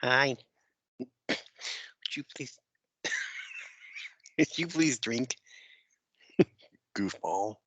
Hi. Would you please would you please drink? Goofball.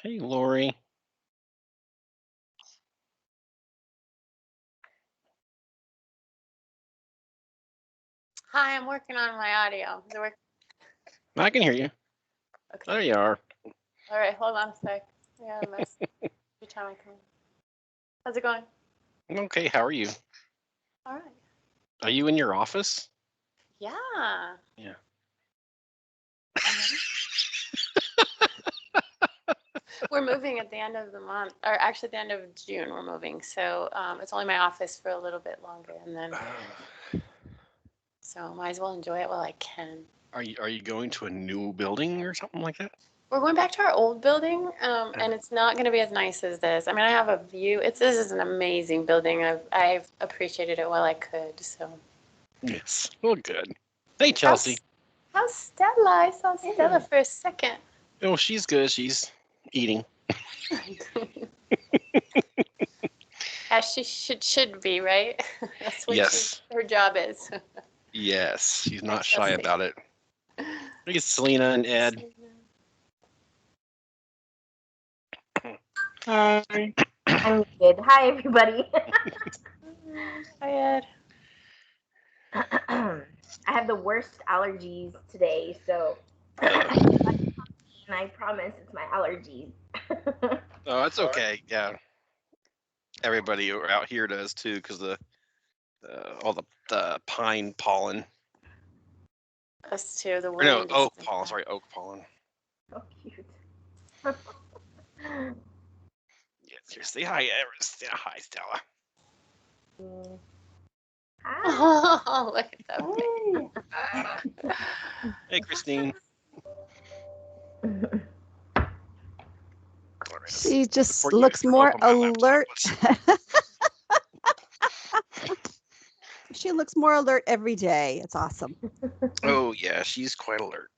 Hey, Lori. Hi, I'm working on my audio. Is it working? I can hear you. Okay. There you are. All right, hold on a sec. Yeah, I messed every time I come in. How's it going? Okay, how are you? All right. Are you in your office? Yeah. Yeah. We're moving at the end of the month, or actually at the end of June. We're moving, so it's only my office for a little bit longer, and then so might as well enjoy it while I can. Are you going to a new building or something like that? We're going back to our old building, and it's not going to be as nice as this. I mean, I have a view. This is an amazing building. I've appreciated it while I could. So. Yes. Well, good. Hey, Chelsea. How's Stella? I saw Stella for a second. Oh, she's good. She's eating. As she should be, right? That's what Yes. her job is. Yes. She's not Yes, shy Chelsea. about it. Look at Selena and Ed. Hi. I'm good. Hi, everybody. Hi, Ed. I have the worst allergies today, so and I promise it's my allergies. Oh, that's okay. Yeah. Everybody out here does too, because all the pine pollen. Us too. The Or no, wind. oak pollen. Sorry, oak pollen. So cute. Yeah, seriously. Hi, hi, Stella. Hi. Oh, look at that. Hey, Christine. She just looks more alert. She looks more alert every day. It's awesome. Oh, yeah, she's quite alert.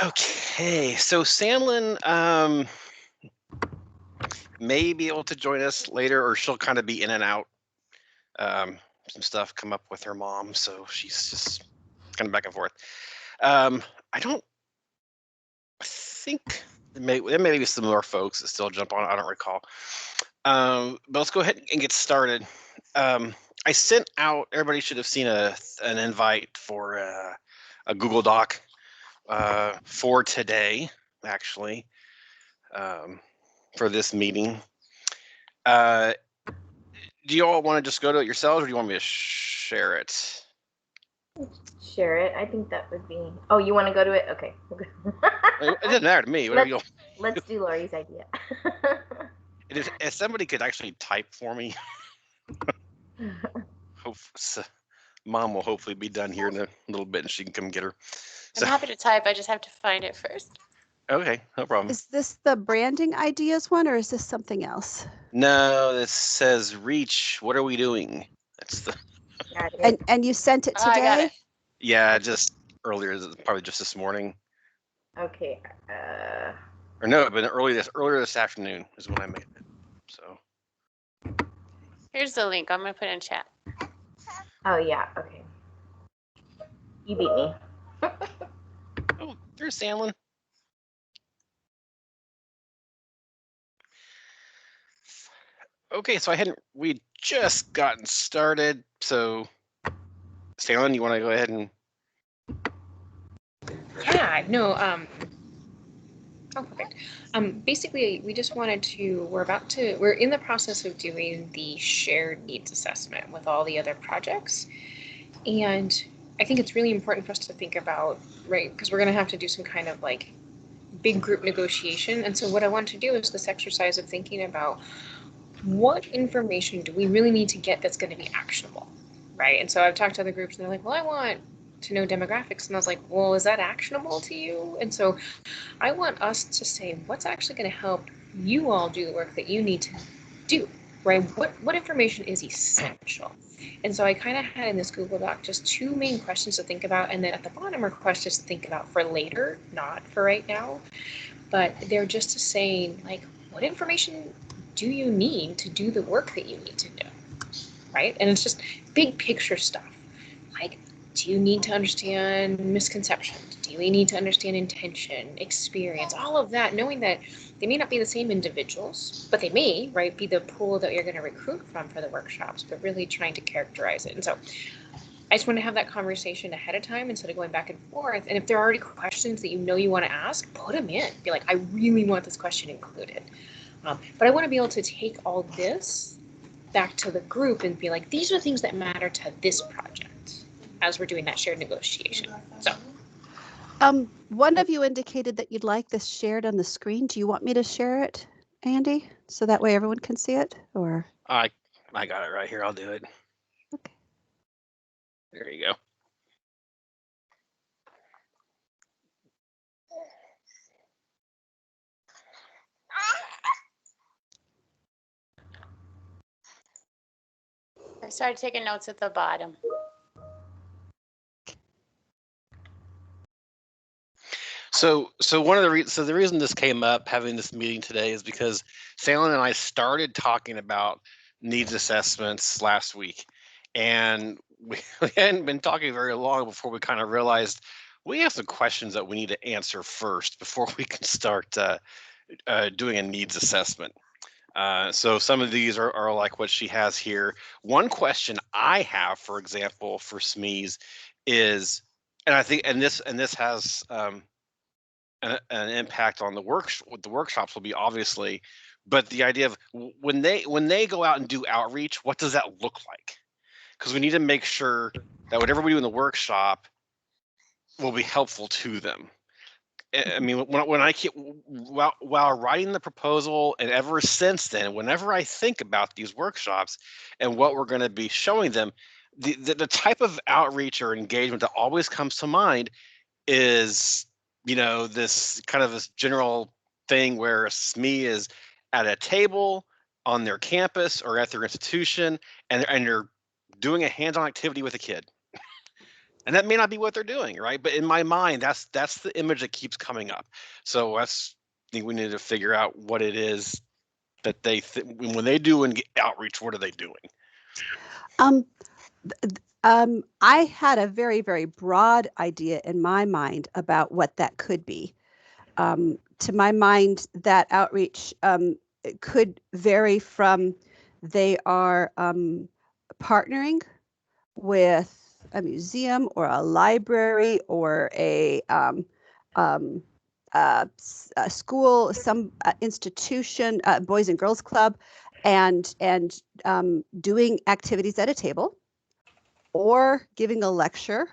Okay, so Sandlin may be able to join us later, or she'll kind of be in and out. Some stuff come up with her mom, so she's just kind of back and forth. I think there may be some more folks that still jump on. I don't recall. But let's go ahead and get started. I sent out. Everybody should have seen an invite for a Google Doc for today, actually, for this meeting. Do you all want to just go to it yourselves, or do you want me to share it? Share it. I think that would be. Oh, you want to go to it? Okay. It doesn't matter to me. Whatever let's do Lori's idea. If somebody could actually type for me, Mom will hopefully be done here in a little bit, and she can come get her. I'm happy to type. I just have to find it first. Okay, no problem. Is this the branding ideas one, or is this something else? No, this says reach. What are we doing? That's the. And you sent it today? I got it. Yeah, just earlier, probably just this morning. Okay. Or no, but earlier this afternoon is when I made it. So Here's the link. I'm gonna put in chat. Oh yeah. Okay. You beat me. oh, there's Sandlin. Okay, so we just gotten started. So Sandlin, you want to go ahead and? Yeah. No. Oh, perfect. Basically, we just wanted to. We're in the process of doing the shared needs assessment with all the other projects, and I think it's really important for us to think about, right? Because we're going to have to do some kind of like big group negotiation. And so what I want to do is this exercise of thinking about what information do we really need to get that's going to be actionable, right? And so I've talked to other groups and they're like, well, I want to know demographics. And I was like, well, is that actionable to you? And so I want us to say, what's actually going to help you all do the work that you need to do, right? What information is essential? And so I kind of had in this Google Doc just 2 main questions to think about. And then at the bottom are questions to think about for later, not for right now. But they're just to saying, like, what information do you need to do the work that you need to do, right? And it's just big picture stuff. Like, do you need to understand misconceptions? Do you need to understand intention, experience, all of that, knowing that they may not be the same individuals, but they may, right, be the pool that you're going to recruit from for the workshops, but really trying to characterize it. And so I just want to have that conversation ahead of time instead of going back and forth. And if there are already questions that you know you want to ask, put them in. Be like, I really want this question included. But I want to be able to take all this back to the group and be like, these are things that matter to this project as we're doing that shared negotiation. So, one of you indicated that you'd like this shared on the screen. Do you want me to share it, Andy, so that way everyone can see it? Or I got it right here. I'll do it. okay. There you go. I started taking notes at the bottom. So one of the the reason this came up, having this meeting today, is because Sandlin and I started talking about needs assessments last week, and we hadn't been talking very long before we kind of realized we have some questions that we need to answer first before we can start doing a needs assessment. So some of these are like what she has here. One question I have, for example, for SMEs is, and I think, and this has an impact on the workshops will be obviously, but the idea of when they go out and do outreach, what does that look like? Because we need to make sure that whatever we do in the workshop will be helpful to them. I mean, when I keep while writing the proposal, and ever since then, whenever I think about these workshops and what we're going to be showing them, the type of outreach or engagement that always comes to mind is, this kind of this general thing where a SME is at a table on their campus or at their institution, and they're doing a hands-on activity with a kid. And that may not be what they're doing, right? But in my mind, that's the image that keeps coming up. So I think we need to figure out what it is that when they do outreach, what are they doing? I had a very, very broad idea in my mind about what that could be. To my mind, that outreach could vary from they are partnering with a museum or a library or a school, some institution, Boys and Girls Club, and doing activities at a table, or giving a lecture,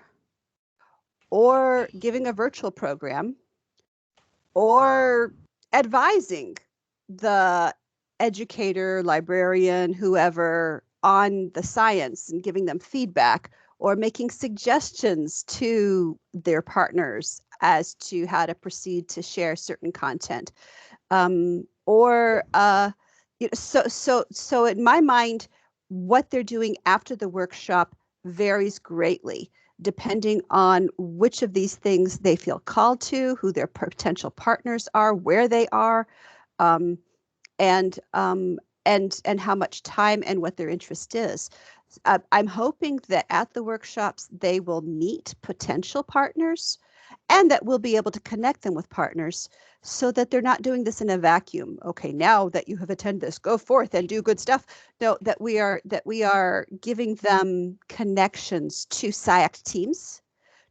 or giving a virtual program, or advising the educator, librarian, whoever on the science and giving them feedback, or making suggestions to their partners as to how to proceed to share certain content. So in my mind, what they're doing after the workshop varies greatly. depending on which of these things they feel called to, who their potential partners are, where they are, um, and how much time and what their interest is. I'm hoping that at the workshops they will meet potential partners, and that we'll be able to connect them with partners, so that they're not doing this in a vacuum. Okay, now that you have attended this, go forth and do good stuff. No, that we are giving them connections to SciAct teams,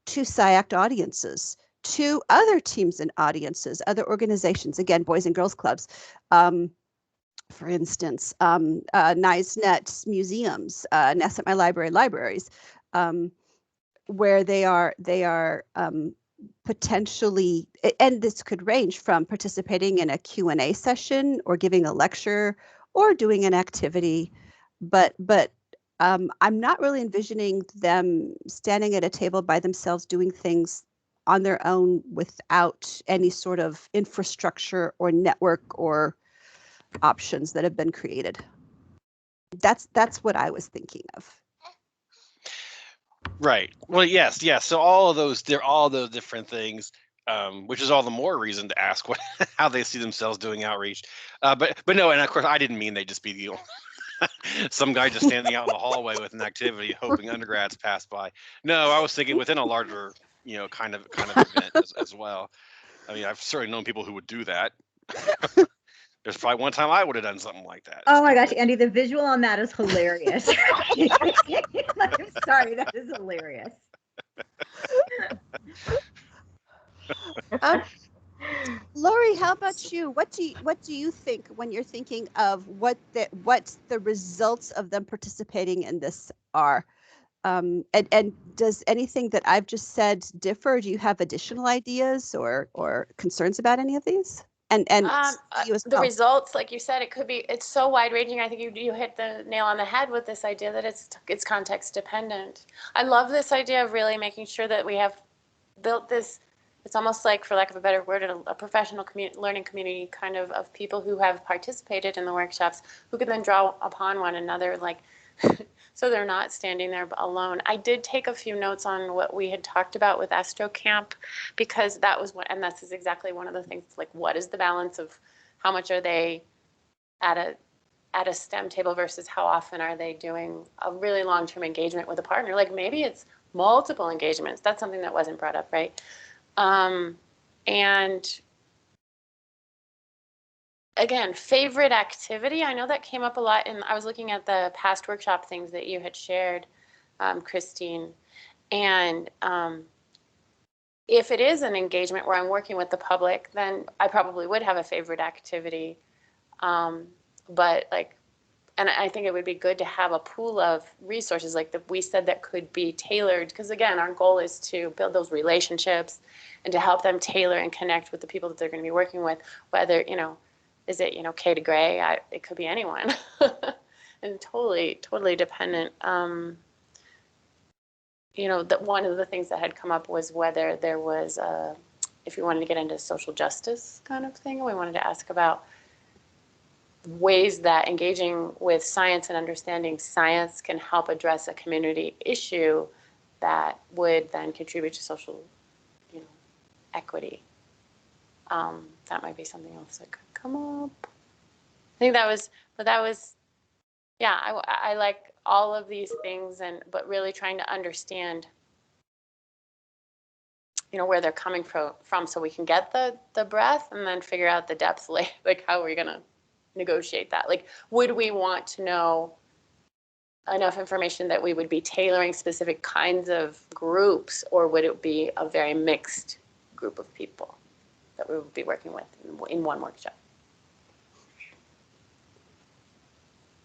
to SciAct audiences, to other teams and audiences, other organizations, again, boys and girls clubs, for instance, NISNet museums, NSF My Library libraries, where they are potentially, and this could range from participating in a Q&A session, or giving a lecture, or doing an activity, but I'm not really envisioning them standing at a table by themselves doing things on their own without any sort of infrastructure or network or options that have been created. That's what I was thinking of. Right. Well, yes. So all of those, they're all those different things, which is all the more reason to ask how they see themselves doing outreach. But no, and of course, I didn't mean they just be some guy just standing out in the hallway with an activity, hoping undergrads pass by. No, I was thinking within a larger, kind of event as well. I mean, I've certainly known people who would do that. There's probably one time I would have done something like that. Oh my gosh, Andy, the visual on that is hilarious. I'm sorry, that is hilarious. Lori, how about you? What do you think when you're thinking of what the results of them participating in this are? And does anything that I've just said differ? Do you have additional ideas or concerns about any of these? And you as the well. results, like you said, it's so wide ranging. I think you hit the nail on the head with this idea that it's context dependent. I love this idea of really making sure that we have built this. It's almost like, for lack of a better word, a professional learning community kind of people who have participated in the workshops, who can then draw upon one another, like, so they're not standing there alone. I did take a few notes on what we had talked about with Astro Camp, because that was and that's exactly one of the things, like, what is the balance of how much are they at a STEM table versus how often are they doing a really long-term engagement with a partner? Like, maybe it's multiple engagements. That's something that wasn't brought up, right? And again, favorite activity. I know that came up a lot, and I was looking at the past workshop things that you had shared, Christine. And if it is an engagement where I'm working with the public, then I probably would have a favorite activity. But and I think it would be good to have a pool of resources, like we said, that could be tailored, because again, our goal is to build those relationships and to help them tailor and connect with the people that they're going to be working with, whether, is it, K to Gray? It could be anyone. And totally dependent. That one of the things that had come up was whether there was if we wanted to get into social justice kind of thing, we wanted to ask about ways that engaging with science and understanding science can help address a community issue that would then contribute to social, equity. That might be something else that could come up. I think that was, yeah, I like all of these things, but really trying to understand, where they're coming from, so we can get the breadth and then figure out the depth, like how are we gonna negotiate that? Like, would we want to know enough information that we would be tailoring specific kinds of groups, or would it be a very mixed group of people that we would be working with in one workshop?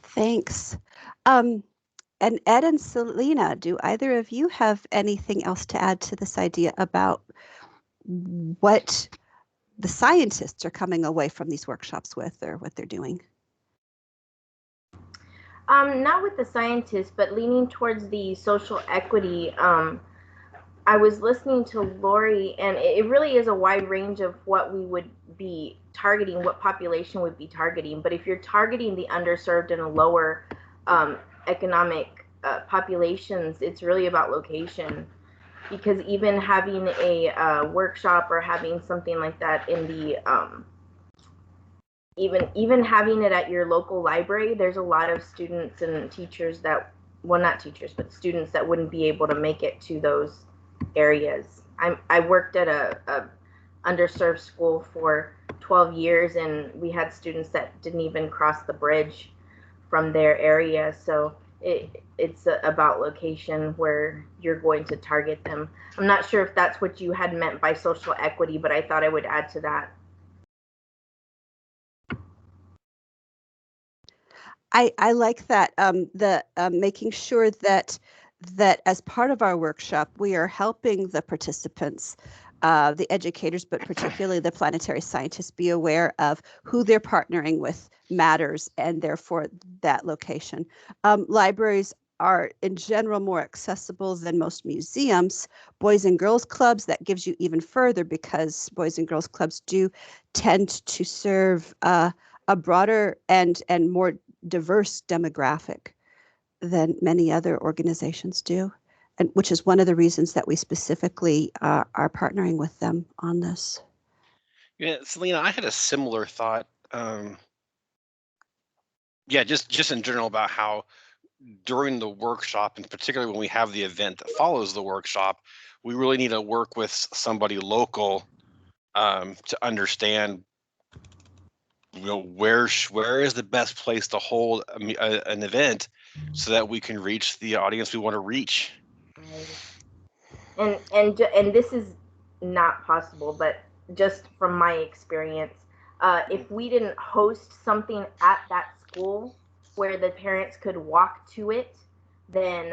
Thanks. And Ed and Selena, do either of you have anything else to add to this idea about what the scientists are coming away from these workshops with, or what they're doing? Not with the scientists, but leaning towards the social equity. I was listening to Lori, and it really is a wide range of what we would be targeting, what population would be targeting. But if you're targeting the underserved and lower economic populations, it's really about location. because even having a workshop or having something like that in the even having it at your local library, there's a lot of students and teachers that, well, not teachers, but students that wouldn't be able to make it to those areas. I worked at a underserved school for 12 years, and we had students that didn't even cross the bridge from their area. So it's about location where you're going to target them. I'm not sure if that's what you had meant by social equity, but I thought I would add to that. I like that, the making sure that as part of our workshop, we are helping the participants, the educators, but particularly the planetary scientists, be aware of who they're partnering with matters, and therefore that location. Libraries are in general more accessible than most museums. Boys and girls clubs, that gives you even further, because boys and girls clubs do tend to serve a broader and more diverse demographic than many other organizations do, and which is one of the reasons that we specifically are partnering with them on this. Yeah, Selena, I had a similar thought. Yeah, just in general about how during the workshop, and particularly when we have the event that follows the workshop, we really need to work with somebody local to understand, where is the best place to hold an event so that we can reach the audience we want to reach. And this is not possible, but just from my experience, if we didn't host something at that school where the parents could walk to it, then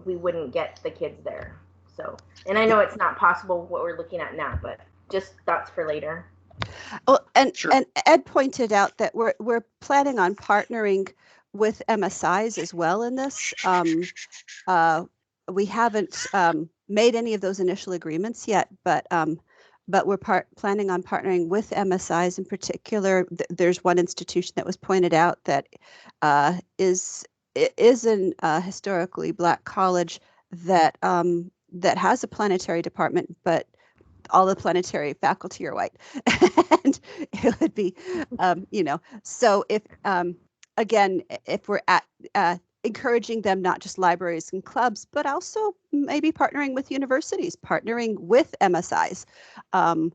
we wouldn't get the kids there. So, and I know it's not possible what we're looking at now, but just thoughts for later. Oh, and Sure. and Ed pointed out that we're planning on partnering with MSIs as well in this. We haven't made any of those initial agreements yet, but we're planning on partnering with MSIs in particular. There's one institution that was pointed out that is an historically Black college that that has a planetary department, but all the planetary faculty are white. And it would be, so if, again, if we're at encouraging them, not just libraries and clubs, but also maybe partnering with universities, partnering with MSIs, and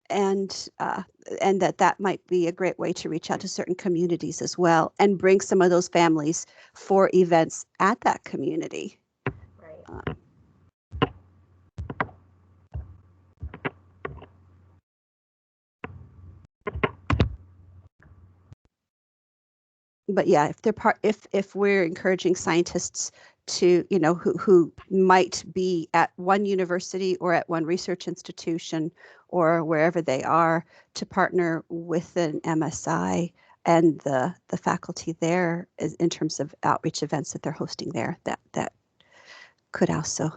that might be a great way to reach out to certain communities as well, and bring some of those families for events at that community. Right. But yeah, if they're if we're encouraging scientists to, who might be at one university or at one research institution or wherever they are, to partner with an MSI and the faculty there in terms of outreach events that they're hosting there, that could also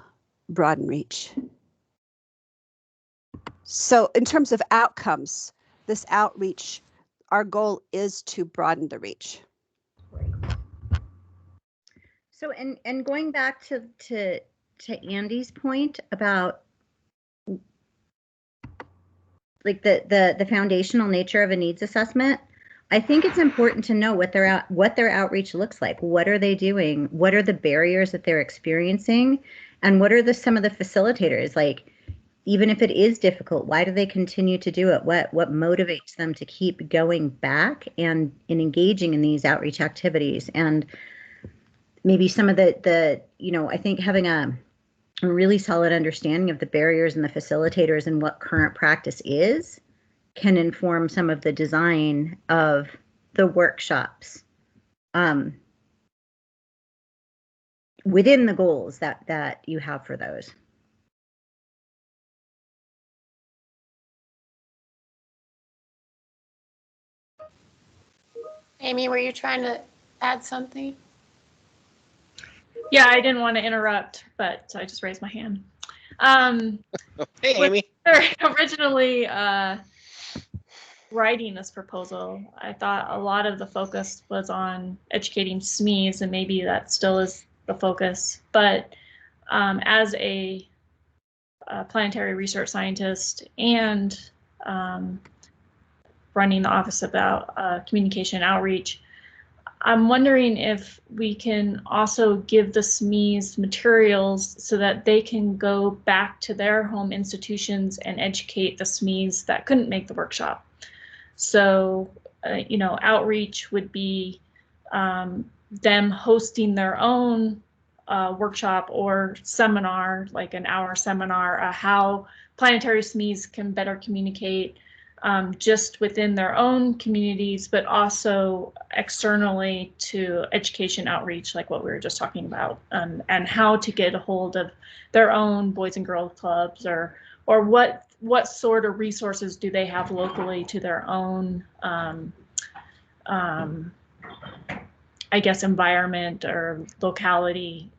broaden reach. So in terms of outcomes, this outreach, our goal is to broaden the reach. So, and going back to Andy's point about like the foundational nature of a needs assessment, I think it's important to know what their outreach looks like. What are they doing? What are the barriers that they're experiencing? And what are some of the facilitators, like, even if it is difficult, why do they continue to do it? What motivates them to keep going back and engaging in these outreach activities? And maybe some of the I think having a really solid understanding of the barriers and the facilitators and what current practice is can inform some of the design of the workshops within the goals that you have for those. Amy, were you trying to add something? Yeah, I didn't want to interrupt, but I just raised my hand. Hey, Amy. Originally writing this proposal, I thought a lot of the focus was on educating SMEs, and maybe that still is the focus. But as a planetary research scientist and running the Office of Communication Outreach, I'm wondering if we can also give the SMEs materials so that they can go back to their home institutions and educate the SMEs that couldn't make the workshop. So, outreach would be them hosting their own workshop or seminar, like an hour seminar, how planetary SMEs can better communicate just within their own communities, but also externally to education outreach, like what we were just talking about, and how to get a hold of their own Boys and Girls Clubs, or what sort of resources do they have locally to their own I guess environment or locality,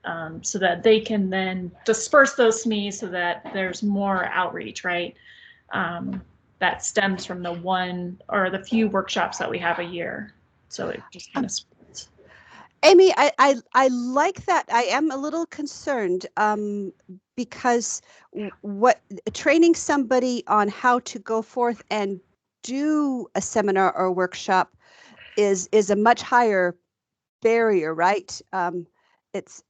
so that they can then disperse those SMEs so that there's more outreach, right? That stems from the one or the few workshops that we have a year. So it just kind of spreads. Amy, I like that. I am a little concerned because what training somebody on how to go forth and do a seminar or workshop is a much higher barrier, right? It's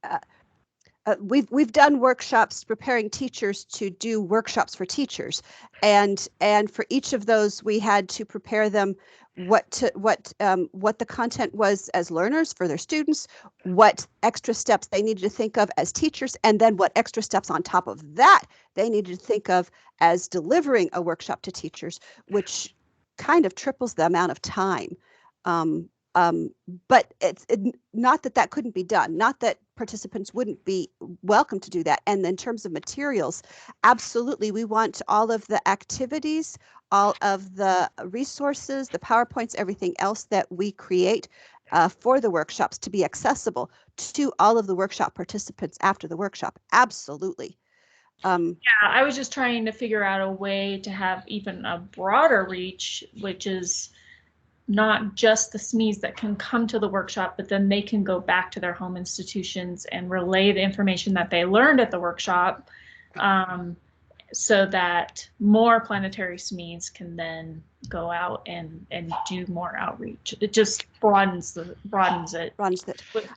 we've done workshops preparing teachers to do workshops for teachers, and for each of those we had to prepare them what the content was as learners for their students, what extra steps they needed to think of as teachers, and then what extra steps on top of that they needed to think of as delivering a workshop to teachers, which kind of triples the amount of time. But it's not that couldn't be done, not that participants wouldn't be welcome to do that. And in terms of materials, absolutely, we want all of the activities, all of the resources, the PowerPoints, everything else that we create for the workshops to be accessible to all of the workshop participants after the workshop. Absolutely. Yeah, I was just trying to figure out a way to have even a broader reach, which is not just the SMEs that can come to the workshop, but then they can go back to their home institutions and relay the information that they learned at the workshop, so that more planetary SMEs can then go out and do more outreach. It just broadens it.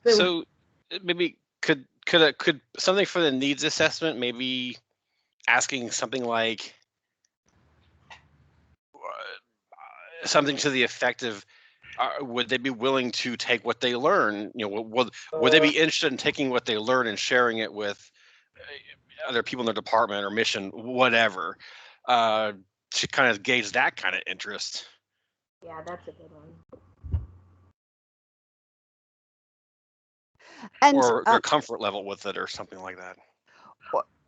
So maybe could something for the needs assessment, maybe asking something like something to the effect of, would they be willing to take what they learn? Would they be interested in taking what they learn and sharing it with other people in their department or mission, whatever, to kind of gauge that kind of interest? Yeah, that's a good one. And or their comfort level with it or something like that.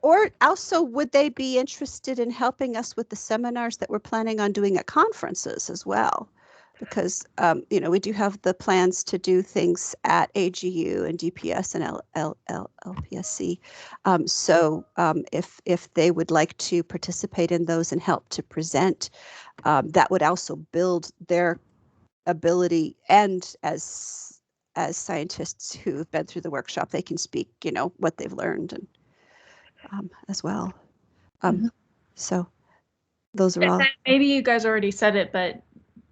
Or also, would they be interested in helping us with the seminars that we're planning on doing at conferences as well? Because, we do have the plans to do things at AGU and DPS and LPSC. So if they would like to participate in those and help to present, that would also build their ability. And as scientists who've been through the workshop, they can speak, what they've learned and as well. So those are all. Maybe you guys already said it, but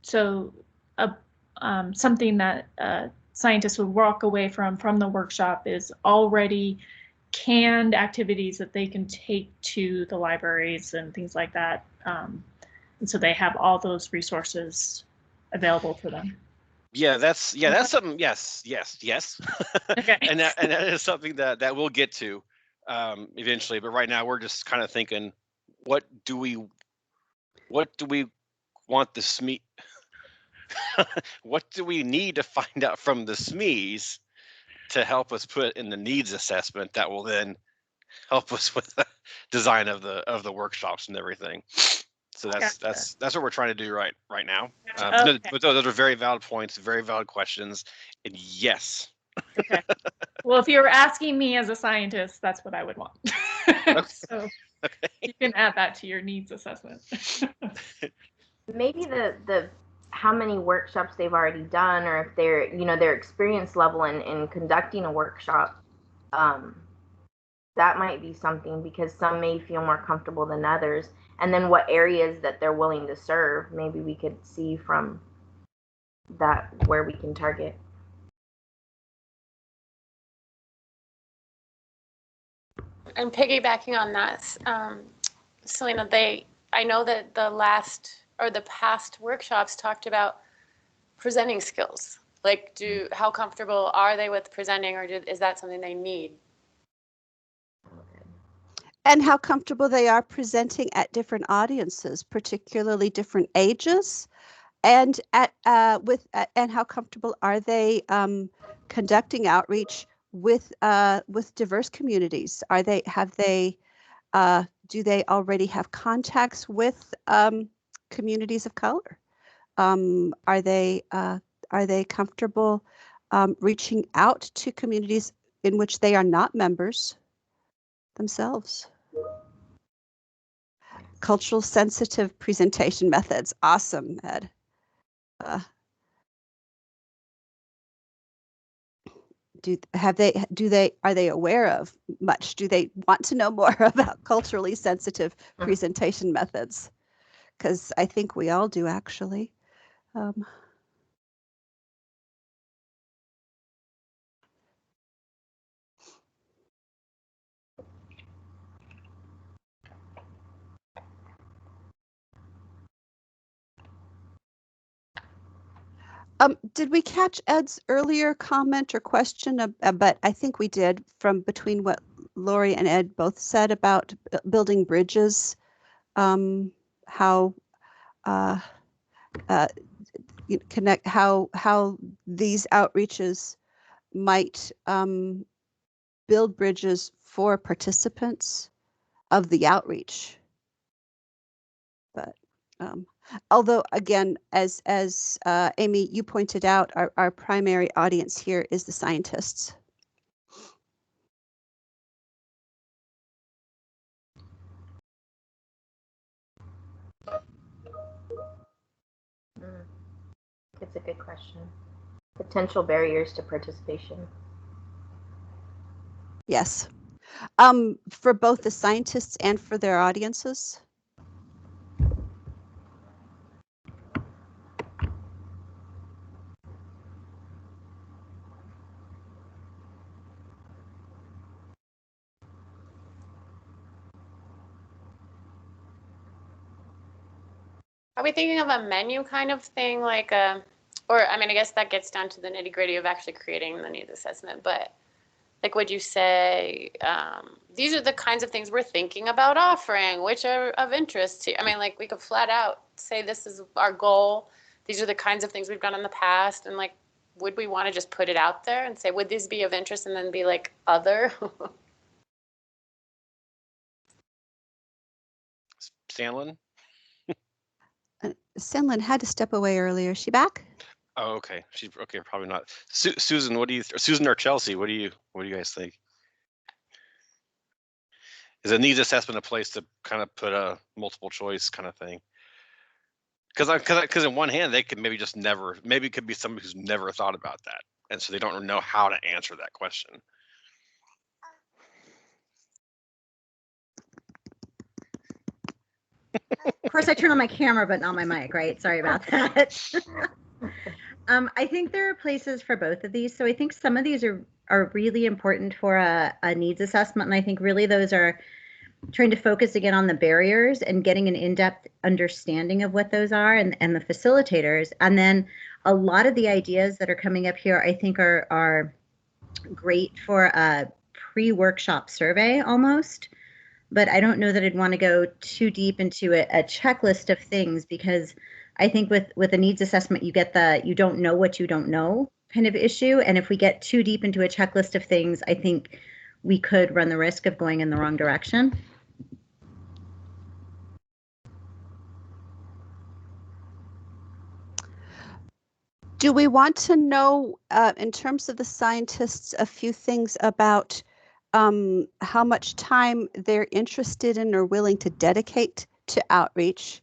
so something that scientists would walk away from the workshop is already canned activities that they can take to the libraries and things like that. And so they have all those resources available for them. Yeah, that's something. Yes. Okay. and that is something that we'll get to eventually. But right now we're just kind of thinking, what do we want the SME? What do we need to find out from the SMEs to help us put in the needs assessment that will then help us with the design of the workshops and everything. So that's what we're trying to do right now. Okay. But those are very valid points, very valid questions, and yes. Okay. Well, if you were asking me as a scientist, that's what I would want. So you can add that to your needs assessment. Maybe the how many workshops they've already done, or if they're their experience level in conducting a workshop That might be something, because some may feel more comfortable than others. And then what areas that they're willing to serve, maybe we could see from that where we can target. And piggybacking on that, Selena, I know that the past workshops talked about presenting skills. Like, how comfortable are they with presenting, or is that something they need? And how comfortable they are presenting at different audiences, particularly different ages, and and how comfortable are they conducting outreach with diverse communities? Do they already have contacts with communities of color? Are they comfortable reaching out to communities in which they are not members themselves? Cultural sensitive presentation methods. Awesome, Ed. Are they aware of much? Do they want to know more about culturally sensitive presentation methods? Because I think we all do, actually. Did we catch Ed's earlier comment or question? But I think we did, from between what Lori and Ed both said about building bridges, how connect, how these outreaches might build bridges for participants of the outreach. But although, again, as Amy, you pointed out, our primary audience here is the scientists. It's a good question. Potential barriers to participation. Yes. For both the scientists and for their audiences. Are we thinking of a menu kind of thing, like or I mean, I guess that gets down to the nitty gritty of actually creating the needs assessment, but like, would you say these are the kinds of things we're thinking about offering, which are of interest to you? I mean, like, we could flat out say this is our goal. These are the kinds of things we've done in the past. And like, would we want to just put it out there and say, would these be of interest, and then be like other? Sandlin? Sandlin had to step away earlier. Is she back? Oh, okay. She's okay. Probably not. Susan, what do you? Susan or Chelsea? What do you guys think? Is a needs assessment a place to kind of put a multiple choice kind of thing? Because in one hand, they could maybe just never. Maybe it could be somebody who's never thought about that, and so they don't know how to answer that question. Of course, I turn on my camera, but not my mic, right? Sorry about that. I think there are places for both of these. So I think some of these are really important for a needs assessment. And I think really those are trying to focus again on the barriers and getting an in-depth understanding of what those are, and the facilitators. And then a lot of the ideas that are coming up here, I think are great for a pre-workshop survey almost. But I don't know that I'd want to go too deep into a checklist of things, because I think with a needs assessment, you get the you don't know what you don't know kind of issue. And if we get too deep into a checklist of things, I think we could run the risk of going in the wrong direction. Do we want to know, in terms of the scientists, a few things about how much time they're interested in or willing to dedicate to outreach?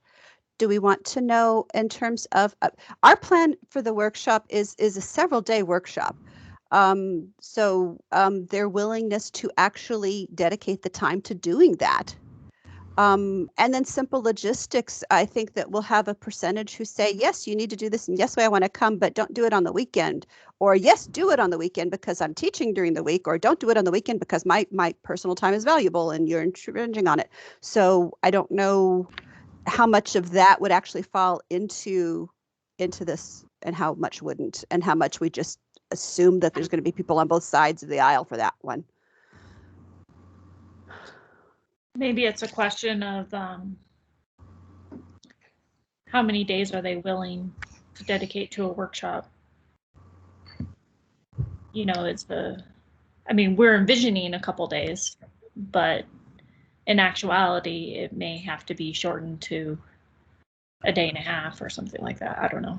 Do we want to know in terms of our plan for the workshop is a several-day workshop. Their willingness to actually dedicate the time to doing that. And then simple logistics, I think that we'll have a percentage who say, yes, you need to do this, and yes, I want to come, but don't do it on the weekend. Or yes, do it on the weekend because I'm teaching during the week, or don't do it on the weekend because my personal time is valuable and you're infringing on it. So I don't know how much of that would actually fall into this and how much wouldn't, and how much we just assume that there's going to be people on both sides of the aisle for that one. Maybe it's a question of how many days are they willing to dedicate to a workshop? You know, we're envisioning a couple days, but in actuality, it may have to be shortened to a day and a half or something like that. I don't know,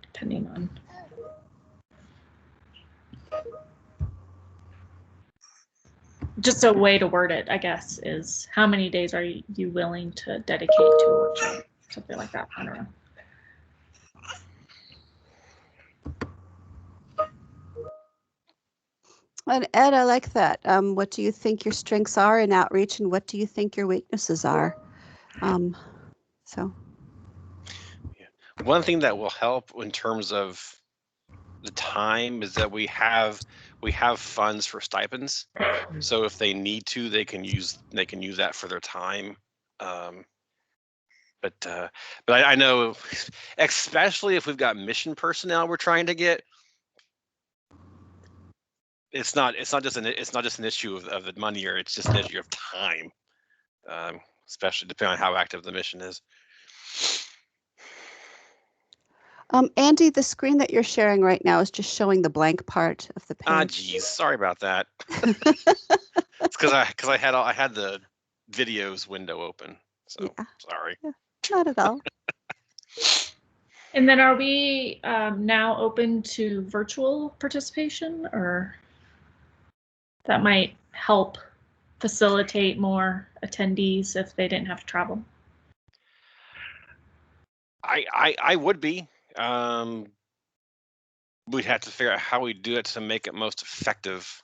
depending on. Just a way to word it, I guess, is how many days are you willing to dedicate to a workshop? Something like that. I don't know. And Ed, I like that. What do you think your strengths are in outreach, and what do you think your weaknesses are? One thing that will help in terms of the time is that we have funds for stipends. So if they need to, they can use that for their time. But I know, especially if we've got mission personnel we're trying to get, it's not just an issue of the money, or it's just an issue of time, especially depending on how active the mission is. Andy, the screen that you're sharing right now is just showing the blank part of the page. Geez, sorry about that. It's because I had the videos window open, so yeah. Sorry. Yeah, not at all. And then are we now open to virtual participation, or that might help facilitate more attendees if they didn't have to travel? I would be. We'd have to figure out how we do it to make it most effective.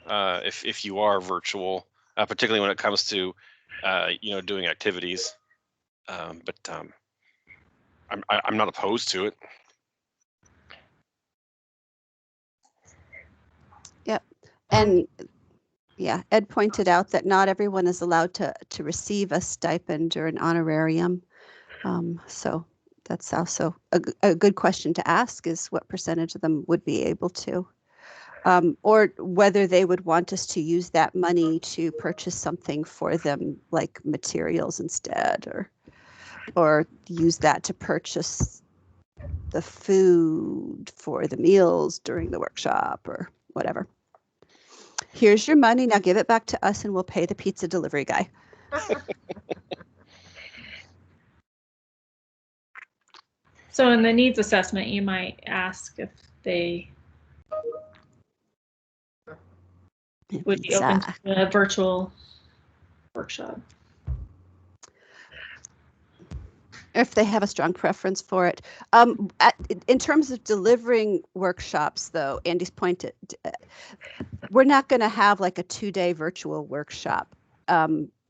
If you are virtual, particularly when it comes to doing activities. But I'm not opposed to it. Yep. And yeah, Ed pointed out that not everyone is allowed to receive a stipend or an honorarium. So that's also a good question to ask, is what percentage of them would be able to, or whether they would want us to use that money to purchase something for them, like materials instead, or use that to purchase the food for the meals during the workshop or whatever. Here's your money, now give it back to us and we'll pay the pizza delivery guy. So in the needs assessment, you might ask if they would be open to a virtual workshop. If they have a strong preference for it. In terms of delivering workshops, though, Andy's pointed, we're not going to have like a 2-day virtual workshop.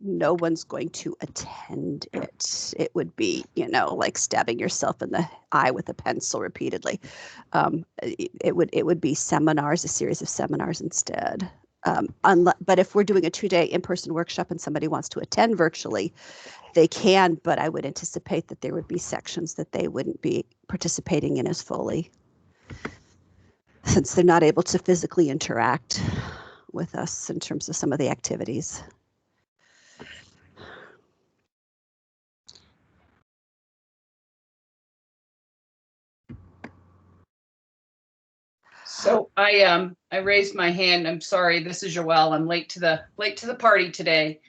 No one's going to attend it. It would be, like stabbing yourself in the eye with a pencil repeatedly. It would be seminars, a series of seminars instead. But if we're doing a 2-day in-person workshop and somebody wants to attend virtually, they can, but I would anticipate that there would be sections that they wouldn't be participating in as fully, since they're not able to physically interact with us in terms of some of the activities. So I raised my hand. I'm sorry. This is Joelle. I'm late to the party today.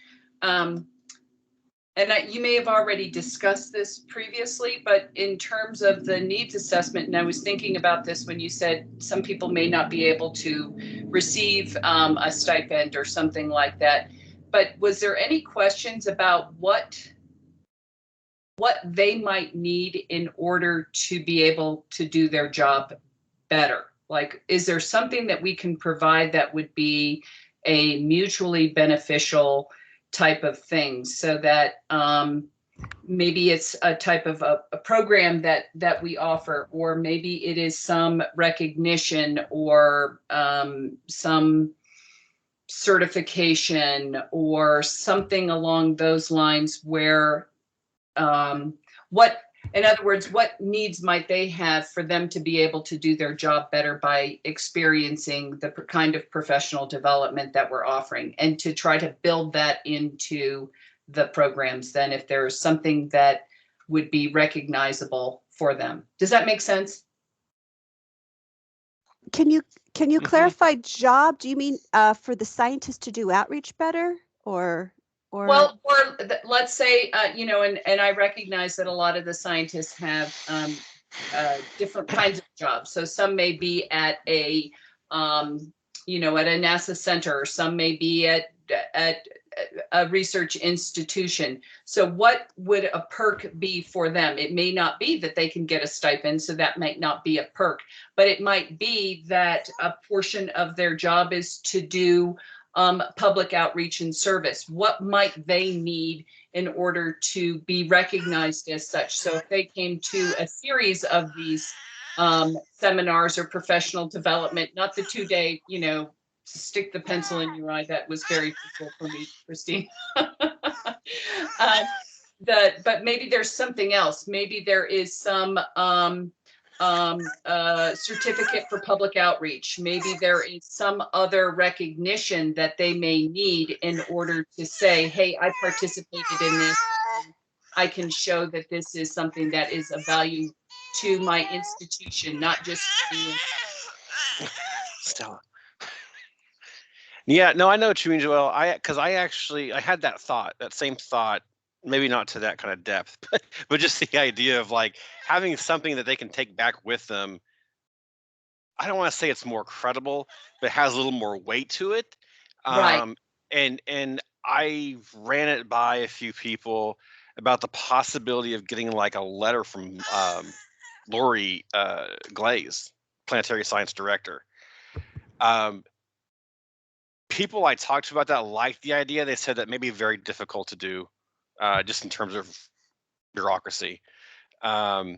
And you may have already discussed this previously, but in terms of the needs assessment, and I was thinking about this when you said some people may not be able to receive a stipend or something like that. But was there any questions about what they might need in order to be able to do their job better? Like, is there something that we can provide that would be a mutually beneficial type of thing, so that maybe it's a type of a program that we offer, or maybe it is some recognition or some certification or something along those lines, where in other words, what needs might they have for them to be able to do their job better by experiencing the kind of professional development that we're offering, and to try to build that into the programs then, if there's something that would be recognizable for them. Does that make sense? Can you Mhm. clarify job? Do you mean for the scientists to do outreach better, or Well, or let's say, and I recognize that a lot of the scientists have different kinds of jobs. So some may be at a, at a NASA center, or some may be at a research institution. So what would a perk be for them? It may not be that they can get a stipend, so that might not be a perk, but it might be that a portion of their job is to do public outreach and service. What might they need in order to be recognized as such? So if they came to a series of these seminars or professional development, not the 2-day, stick the pencil in your eye, that was very useful for me, Christine. But maybe there's something else. Maybe there is some certificate for public outreach. Maybe there is some other recognition that they may need in order to say, hey, I participated in this. I can show that this is something that is of value to my institution, not just to me. Stella. Yeah, no, I know what you mean, Joelle. Because I had that same thought, maybe not to that kind of depth, but just the idea of like having something that they can take back with them. I don't want to say it's more credible, but has a little more weight to it. Right. And I ran it by a few people about the possibility of getting like a letter from Lori Glaze, Planetary Science Director. People I talked to about that liked the idea. They said that may be very difficult to do, just in terms of bureaucracy. Yeah,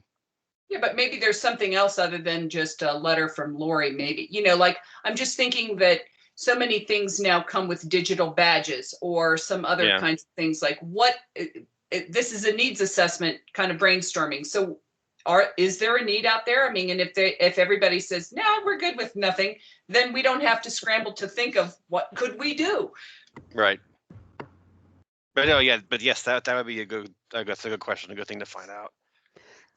but maybe there's something else other than just a letter from Lori. Maybe, like, I'm just thinking that so many things now come with digital badges or some other Yeah. kinds of things. Like, this is a needs assessment kind of brainstorming. So is there a need out there? I mean, and if everybody says, no, we're good with nothing, then we don't have to scramble to think of what could we do. Right. But no, yeah, but yes, that would be that's a good question, a good thing to find out.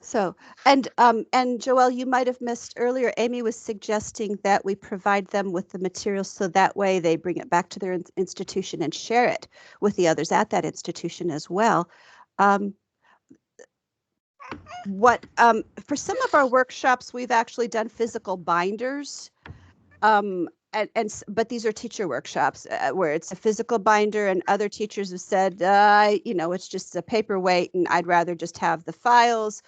so? And Joelle, you might have missed earlier. Amy was suggesting that we provide them with the materials so that way they bring it back to their institution and share it with the others at that institution as well. For some of our workshops, we've actually done physical binders. But these are teacher workshops where it's a physical binder, and other teachers have said, it's just a paperweight and I'd rather just have the files.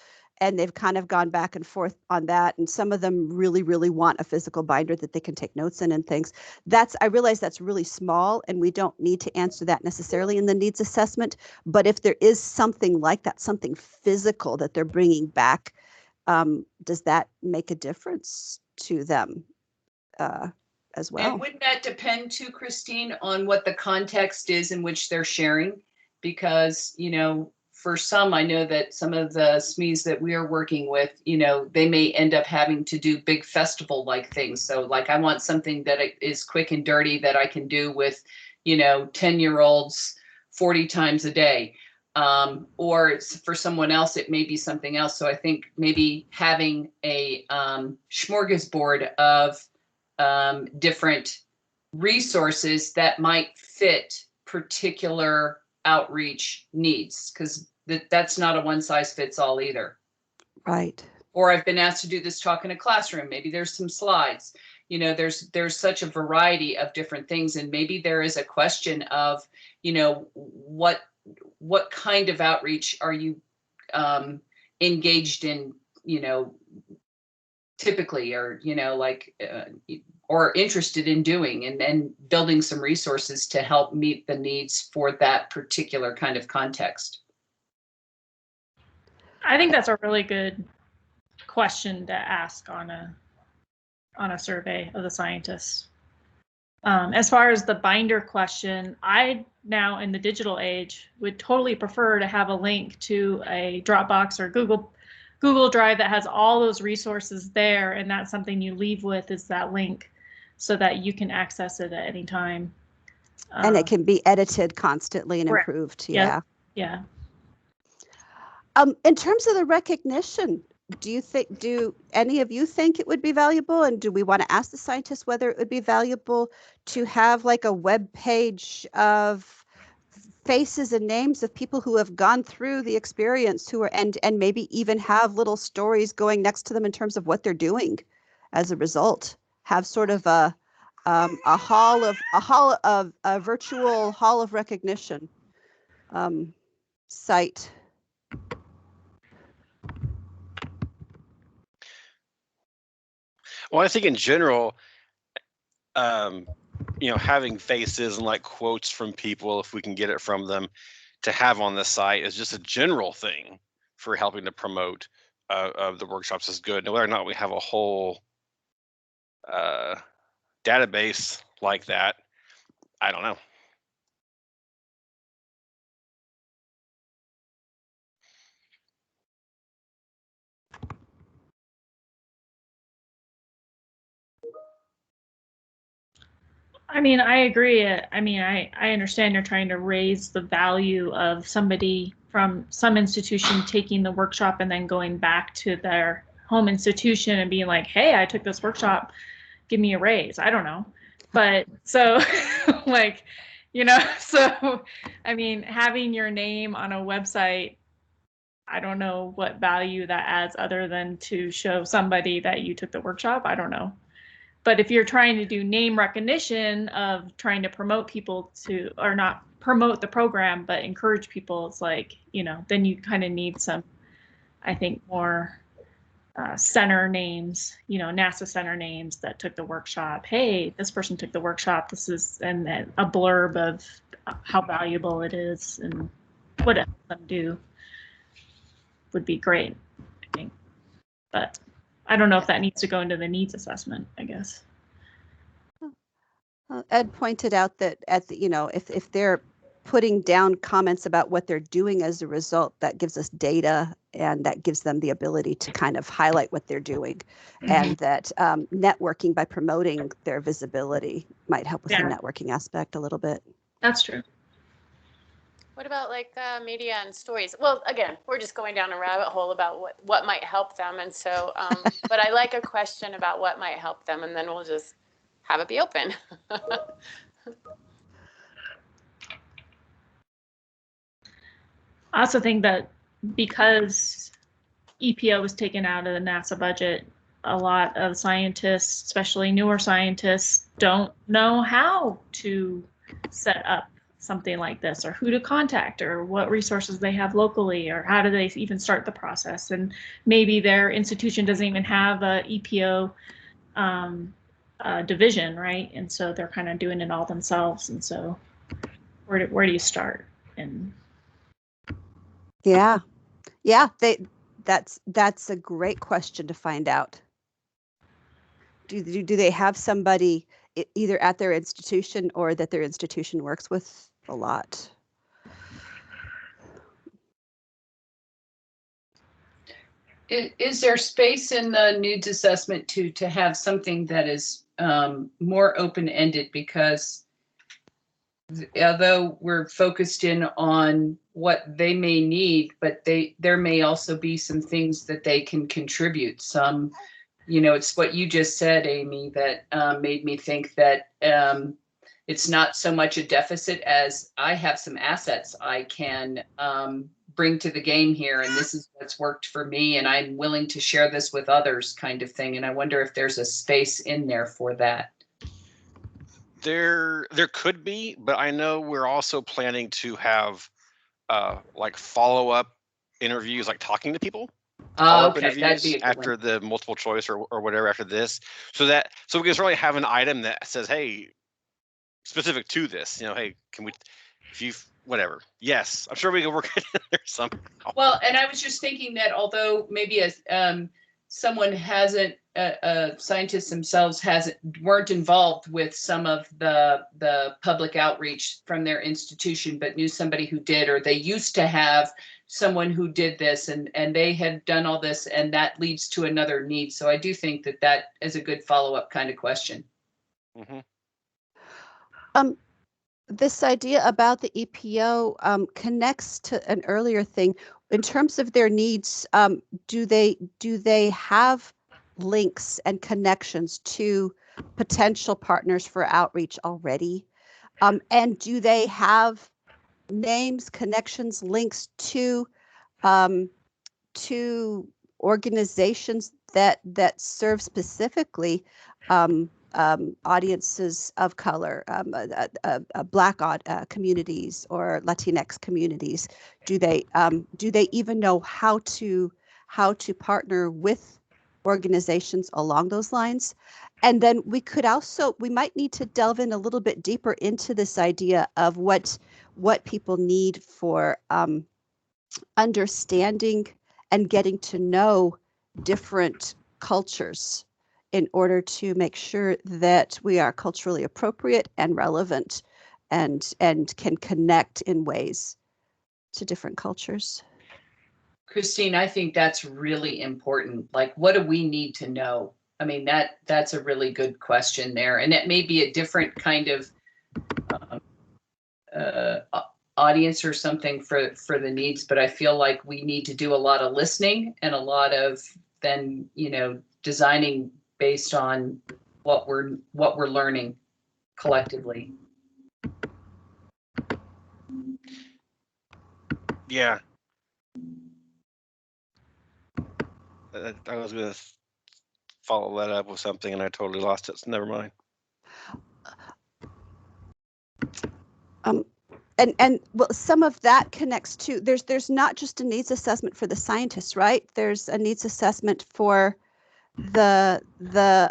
And they've kind of gone back and forth on that. And some of them really, really want a physical binder that they can take notes in and things. I realize that's really small, and we don't need to answer that necessarily in the needs assessment. But if there is something like that, something physical that they're bringing back, does that make a difference to them as well? And wouldn't that depend too, Christine, on what the context is in which they're sharing? Because, for some, I know that some of the SMEs that we are working with, they may end up having to do big festival-like things. So like, I want something that is quick and dirty that I can do with, 10-year-olds 40 times a day. Or for someone else, it may be something else. So I think maybe having a smorgasbord of different resources that might fit particular outreach needs, because that's not a one size fits all either. Right. Or I've been asked to do this talk in a classroom. Maybe there's some slides. There's such a variety of different things, and maybe there is a question of, what kind of outreach are you engaged in, typically are, like, or interested in doing, and then building some resources to help meet the needs for that particular kind of context. I think that's a really good question to ask on a survey of the scientists. As far as the binder question, I now in the digital age would totally prefer to have a link to a Dropbox or Google Drive that has all those resources there, and that's something you leave with is that link so that you can access it at any time. And it can be edited constantly and Correct. improved. Yep. Yeah. In terms of the recognition, do any of you think it would be valuable, and do we want to ask the scientists whether it would be valuable to have like a web page of faces and names of people who have gone through the experience, who are and maybe even have little stories going next to them in terms of what they're doing as a result? Have sort of a virtual hall of recognition site. Well, I think in general, having faces and like quotes from people, if we can get it from them, to have on the site is just a general thing for helping to promote the workshops is good. Now, whether or not we have a whole database like that, I don't know. I mean, I agree. I mean, I understand you're trying to raise the value of somebody from some institution taking the workshop and then going back to their home institution and being like, hey, I took this workshop, give me a raise. I don't know. But so like, so I mean, having your name on a website, I don't know what value that adds other than to show somebody that you took the workshop. I don't know. But if you're trying to do name recognition of trying to promote people to, or not promote the program, but encourage people, it's like, then you kind of need some, I think, more center names, NASA center names that took the workshop. Hey, this person took the workshop. This is, and then a blurb of how valuable it is and what it helps them do would be great, I think. But I don't know if that needs to go into the needs assessment, I guess. Ed pointed out that if they're putting down comments about what they're doing as a result, that gives us data and that gives them the ability to kind of highlight what they're doing. Mm-hmm. And that networking by promoting their visibility might help with the networking aspect a little bit. That's true. What about like media and stories? Well, again, we're just going down a rabbit hole about what might help them. And so, but I like a question about what might help them, and then we'll just have it be open. I also think that because EPO was taken out of the NASA budget, a lot of scientists, especially newer scientists, don't know how to set up something like this, or who to contact, or what resources they have locally, or how do they even start the process. And maybe their institution doesn't even have a EPO division, right? And so they're kind of doing it all themselves. And so where do you start? And that's a great question to find out. Do they have somebody either at their institution or that their institution works with a lot? Is there space in the needs assessment to have something that is more open-ended? Because although we're focused in on what they may need, but there may also be some things that they can contribute. Some, it's what you just said, Amy, that made me think that it's not so much a deficit as I have some assets I can bring to the game here, and this is what's worked for me, and I'm willing to share this with others, kind of thing. And I wonder if there's a space in there for that. There could be, but I know we're also planning to have like follow-up interviews, like talking to people follow-up Okay, that'd interviews be a good after one. the multiple choice or whatever after this, so we can really have an item that says, hey, specific to this, hey, can we, if you whatever, yes, I'm sure we can work it in there somehow. Well, and I was just thinking that although maybe someone hasn't, scientists themselves weren't involved with some of the public outreach from their institution, but knew somebody who did, or they used to have someone who did this and they had done all this, and that leads to another need. So I do think that is a good follow-up kind of question. Mhm. This idea about the EPO connects to an earlier thing. In terms of their needs, do they have links and connections to potential partners for outreach already? And do they have names, connections, links to organizations that serve specifically audiences of color, Black communities or Latinx communities? Do they even know how to partner with organizations along those lines? And then we might need to delve in a little bit deeper into this idea of what people need for understanding and getting to know different cultures in order to make sure that we are culturally appropriate and relevant and can connect in ways to different cultures. Christine, I think that's really important. Like, what do we need to know? I mean, that's a really good question there. And it may be a different kind of audience or something for the needs, but I feel like we need to do a lot of listening and a lot of then, designing based on what we're learning collectively. Yeah. I was going to follow that up with something and I totally lost it, so never mind. And well, some of that connects to, there's not just a needs assessment for the scientists, right? There's a needs assessment for the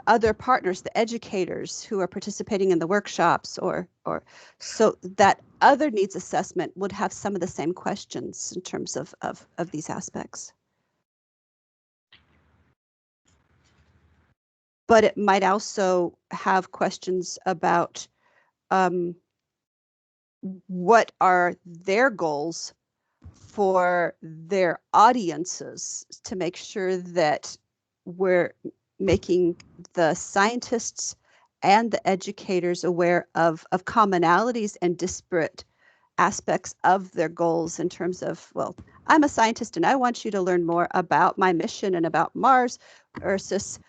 other partners, the educators who are participating in the workshops, or so that other needs assessment would have some of the same questions in terms of these aspects. But it might also have questions about what are their goals for their audiences, to make sure that we're making the scientists and the educators aware of commonalities and disparate aspects of their goals in terms of, well, I'm a scientist and I want you to learn more about my mission and about Mars, versus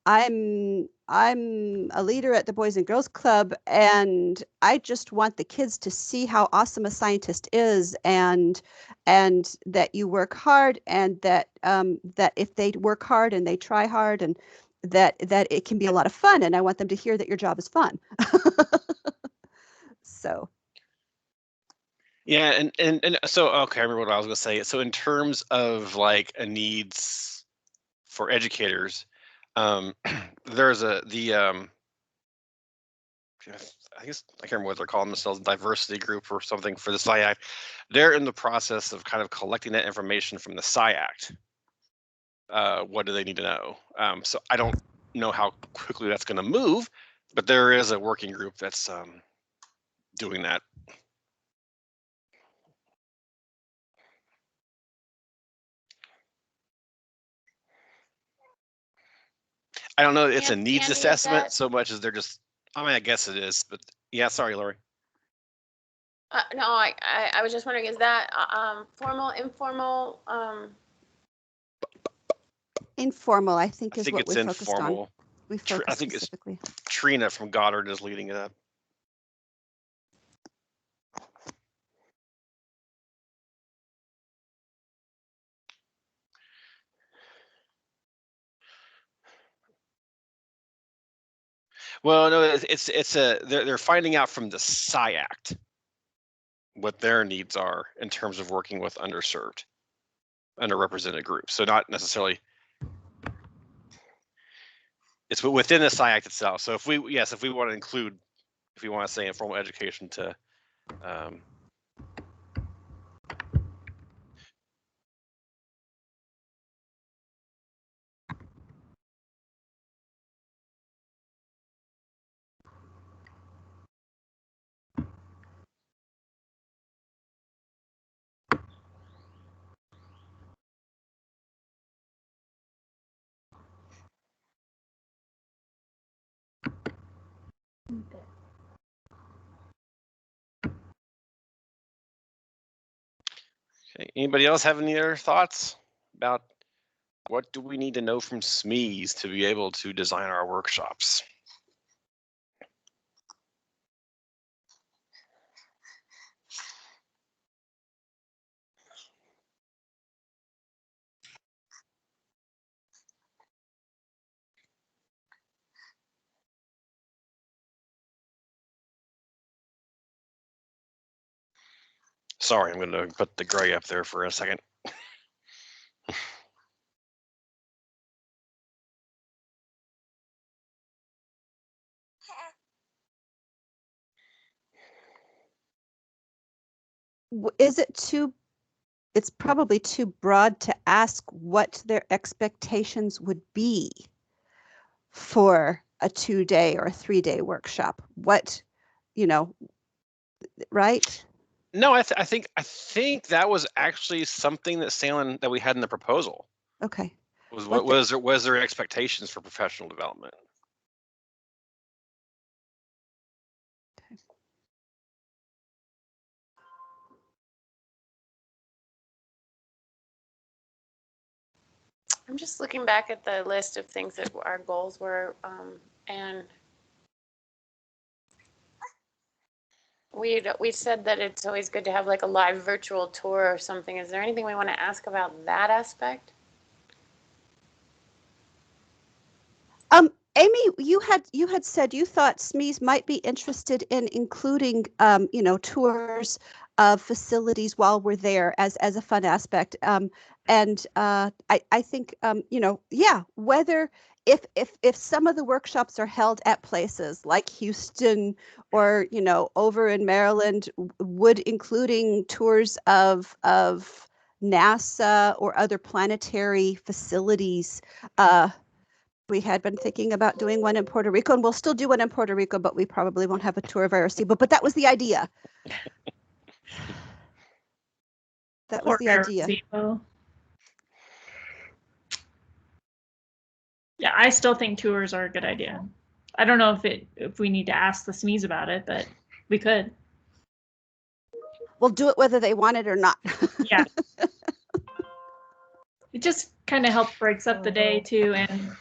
I'm a leader at the Boys and Girls Club and I just want the kids to see how awesome a scientist is, and that you work hard, and that that if they work hard and they try hard, and that it can be a lot of fun, and I want them to hear that your job is fun. So yeah, and so okay, I remember what I was going to say. So in terms of like a needs for educators, there's I guess I can't remember what they're calling themselves, diversity group or something for the SciAct. They're in the process of kind of collecting that information from the SciAct. What do they need to know? So I don't know how quickly that's going to move, but there is a working group that's doing that. I don't know. It's a needs Andy, is assessment that- so much as they're just. I mean, I guess it is, but yeah. Sorry, Lori. No, I was just wondering, is that formal, informal? Informal, I think, I is think what it's we focused on. informal. We focused I think specifically. it's Trina from Goddard is leading it up. Well, no, it's a they're finding out from the SciAct what their needs are in terms of working with underserved. underrepresented groups. So not necessarily, it's within the SciAct itself. So if we want to include, if we want to say informal education to, okay. Anybody else have any other thoughts about what do we need to know from SMEs to be able to design our workshops? Sorry, I'm going to put the gray up there for a second. Is it too, it's probably too broad to ask what their expectations would be for a 2-day or a 3-day workshop? What, right? No, I think that was actually something that Salen, that we had in the proposal. Okay. Was there expectations for professional development? I'm just looking back at the list of things that our goals were, and we said that it's always good to have like a live virtual tour or something. Is there anything we want to ask about that aspect? Amy, you had said you thought SMEs might be interested in including, tours of facilities while we're there as a fun aspect. And I think, whether if some of the workshops are held at places like Houston or, over in Maryland, would including tours of NASA or other planetary facilities, we had been thinking about doing one in Puerto Rico, and we'll still do one in Puerto Rico, but we probably won't have a tour of Arecibo. But that was the idea. That was the idea. Arecibo. Yeah, I still think tours are a good idea. I don't know if we need to ask the SMEs about it, but we could. We'll do it whether they want it or not. Yeah. It just kind of helps breaks up the day too, and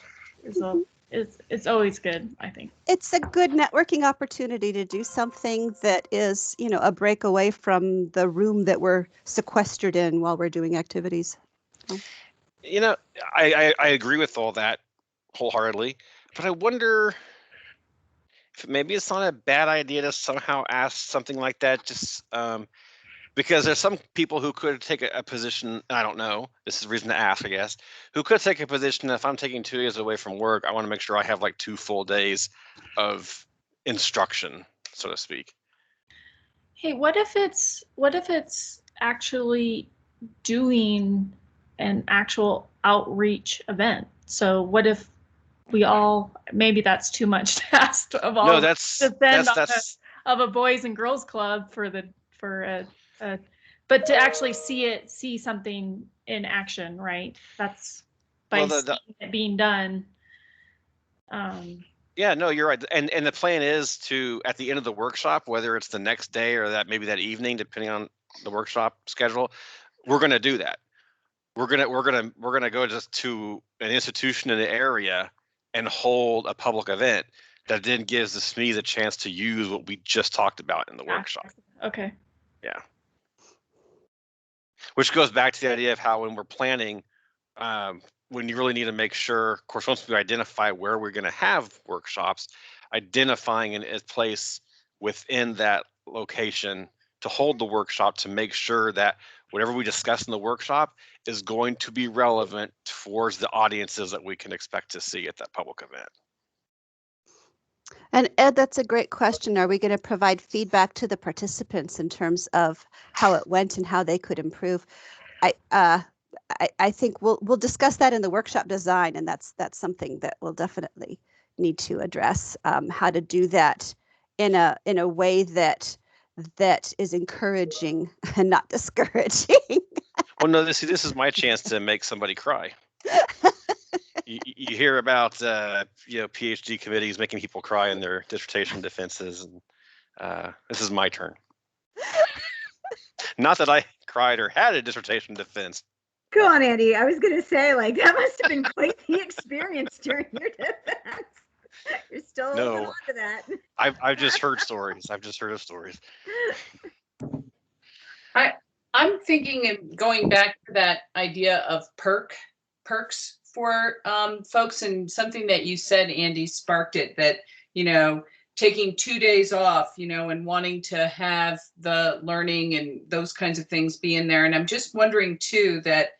it's always good, I think. It's a good networking opportunity to do something that is, a break away from the room that we're sequestered in while we're doing activities. I agree with all that wholeheartedly, but I wonder if maybe it's not a bad idea to somehow ask something like that, just because there's some people who could take a position, I don't know, this is a reason to ask, I guess, who could take a position that if I'm taking 2 days away from work, I want to make sure I have like 2 full days of instruction, so to speak. Hey, what if it's actually doing an actual outreach event? So what if we all, maybe that's too much to ask of all. No, that's of a boys and girls club but to actually see something in action, right? That's by seeing it being done. Yeah, no, you're right. And the plan is to, at the end of the workshop, whether it's the next day or maybe that evening, depending on the workshop schedule, we're going to do that. We're going to go just to an institution in the area and hold a public event that then gives the SMEs a chance to use what we just talked about in the workshop. Okay. Yeah. Which goes back to the idea of how when we're planning, when you really need to make sure, of course, once we identify where we're going to have workshops, identifying a place within that location to hold the workshop to make sure that whatever we discuss in the workshop is going to be relevant towards the audiences that we can expect to see at that public event. And Ed, that's a great question. Are we going to provide feedback to the participants in terms of how it went and how they could improve? I think we'll discuss that in the workshop design, and that's something that we'll definitely need to address. How to do that in a way that is encouraging and not discouraging. Well, no, this is my chance to make somebody cry. You hear about PhD committees making people cry in their dissertation defenses, and this is my turn. Not that I cried or had a dissertation defense. Go on, Andy. I was going to say, like, that must have been quite the experience during your defense. You're still holding on to that. I've just heard stories. I've just heard of stories. I'm thinking of going back to that idea of perks for folks, and something that you said, Andy, sparked it, that, taking 2 days off, and wanting to have the learning and those kinds of things be in there. And I'm just wondering too, that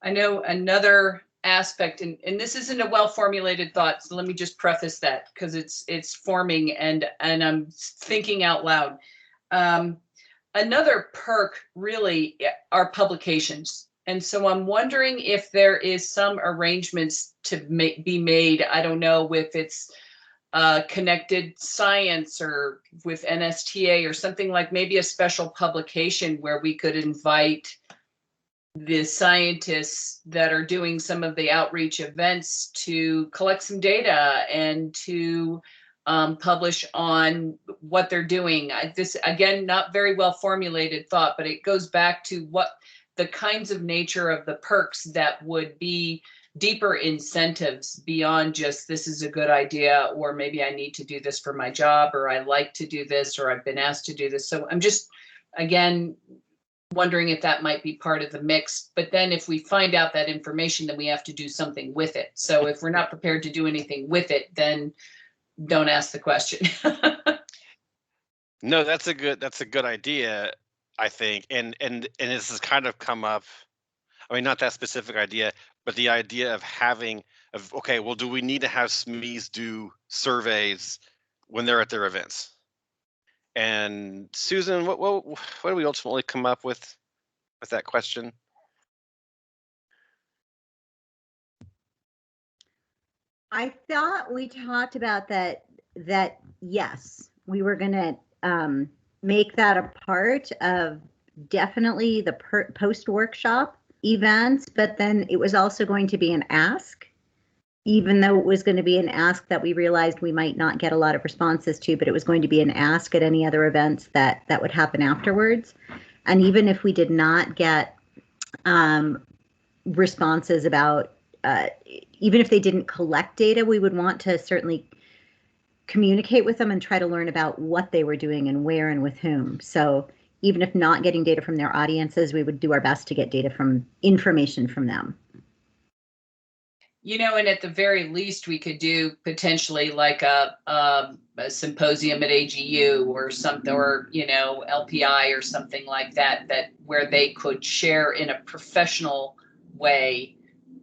I know another aspect, and this isn't a well-formulated thought, so let me just preface that, because it's forming and I'm thinking out loud. Another perk really are publications. And so I'm wondering if there is some arrangements to be made, I don't know if it's Connected Science or with NSTA or something, like maybe a special publication where we could invite the scientists that are doing some of the outreach events to collect some data and to publish on what they're doing. This, again, not very well formulated thought, but it goes back to what the kinds of nature of the perks that would be deeper incentives beyond just this is a good idea, or maybe I need to do this for my job, or I like to do this, or I've been asked to do this. So I'm just, again, wondering if that might be part of the mix. But then if we find out that information, then we have to do something with it. So if we're not prepared to do anything with it, then don't ask the question. No, that's a good idea, I think. And this has kind of come up, I mean, not that specific idea, but the idea of okay, well, do we need to have SMEs do surveys when they're at their events? And Susan, what do we ultimately come up with that question? I thought we talked about that yes, we were going to make that a part of definitely the post-workshop events, but then it was also going to be an ask, even though it was going to be an ask that we realized we might not get a lot of responses to, but it was going to be an ask at any other events that would happen afterwards. And even if we did not get responses about, even if they didn't collect data, we would want to certainly communicate with them and try to learn about what they were doing and where and with whom. So even if not getting data from their audiences, we would do our best to get information from them. And at the very least, we could do potentially like a symposium at AGU or something, or, LPI or something like that where they could share in a professional way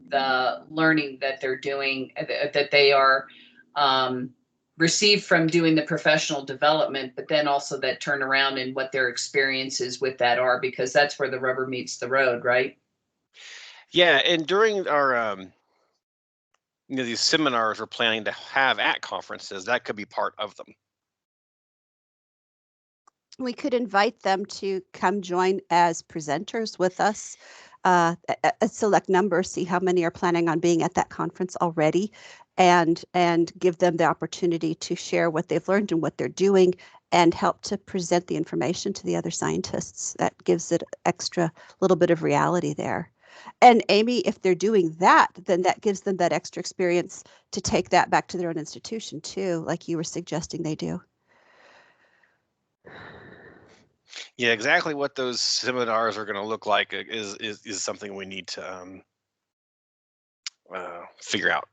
the learning that they're doing, that they are received from doing the professional development, but then also that turnaround and what their experiences with that are, because that's where the rubber meets the road, right? Yeah, and during our these seminars we're planning to have at conferences, that could be part of them. We could invite them to come join as presenters with us, a select number, see how many are planning on being at that conference already, and give them the opportunity to share what they've learned and what they're doing, and help to present the information to the other scientists. That gives it extra little bit of reality there. And Amy, if they're doing that, then that gives them that extra experience to take that back to their own institution too, like you were suggesting they do. Yeah, exactly what those seminars are going to look like is something we need to figure out.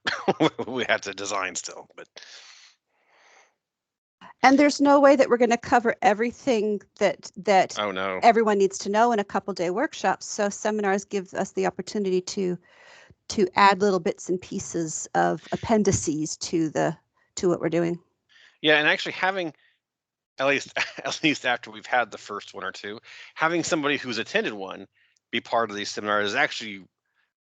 We have to design still, but. And there's no way that we're going to cover everything that Oh no. everyone needs to know in a couple-day workshops. So seminars give us the opportunity to add little bits and pieces of appendices to what we're doing. Yeah, and actually having at least after we've had the first one or two, having somebody who's attended one be part of these seminars is actually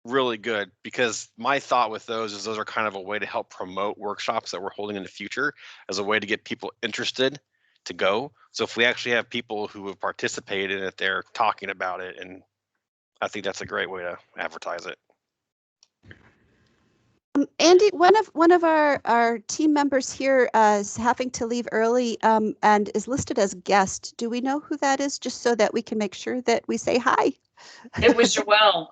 really good, because my thought with those is those are kind of a way to help promote workshops that we're holding in the future, as a way to get people interested to go. So if we actually have people who have participated in it, they're talking about it, and I think that's a great way to advertise it. Andy, one of our team members here is having to leave early and is listed as guest. Do we know who that is, just so that we can make sure that we say hi? It was Joelle.